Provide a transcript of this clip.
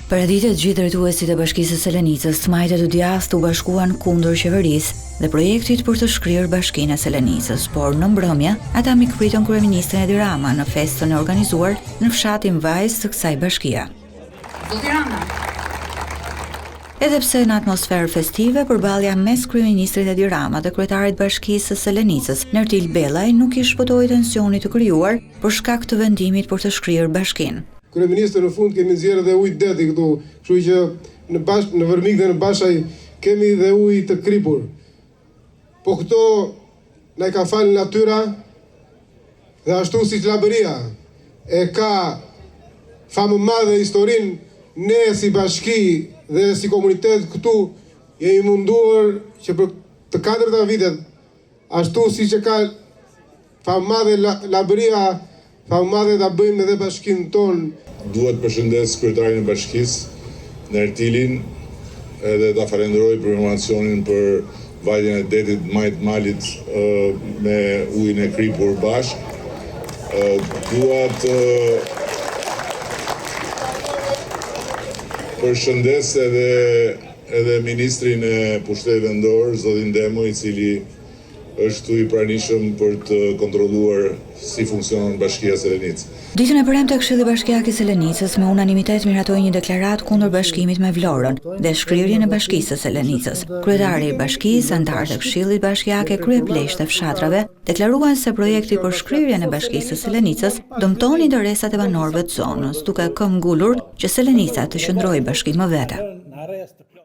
Paraditet gjithë drejtuesit e Bashkisë së Selenicës, majtet të djathtë u bashkuan kundër qeverisë dhe projektit për të shkrirë Bashkinë e Selenicës, por në mbrëmje ata mikpritën kryeministrin Edi Rama në festën e organizuar në fshatin Vajzë të kësaj bashkie. Edhe pse në atmosferë festive, përballja mes kryeministrit Edi Rama dhe kryetarit Bashkisë së Selenicës, Nertil Bellaj, nuk i shpëtoi tensionit të krijuar për shkak të vendimit për të shkrirë bashkinë. Kryeministër në fund kemi nxjerrë dhe ujë deti këtu, kështu që në Vërmik dhe në Bashaj kemi dhe ujë të kripur. Po këto na i ka falë natyra dhe ashtu si Labëria e ka famë madhe historinë, ne si bashki dhe si komunitet këtu jemi munduar që për të 4 vitet, ashtu si që ka famë madhe Labëria, famë madhe ta bëjmë edhe bashkinë tonë. Duhet përshëndes kryetarin e bashkisë, Nertilin, edhe ta falenderoj për informacionin për vajtjen e detit Majt Malit me ujin e kripur bashk. Duhet përshëndes edhe ministrin e pushtetit vendor, zotin Demo, i cili është i pranishëm për të kontrolluar si funksionon Bashkia e Selenicës. Ditën e premte Këshilli Bashkiak i Selenicës me unanimitet miratoi një deklaratë kundër bashkimit me Vlorën dhe shkrirjen e Bashkisë së Selenicës. Kryetari i bashkisë, anëtarët e Këshillit Bashkiak e kryepleqtë e fshatrave deklaruan se projekti për shkrirjen e Bashkisë së Selenicës dëmton interesat e banorëve të zonës, duke këmbgulur që Selenica të qëndrojë bashki më vete.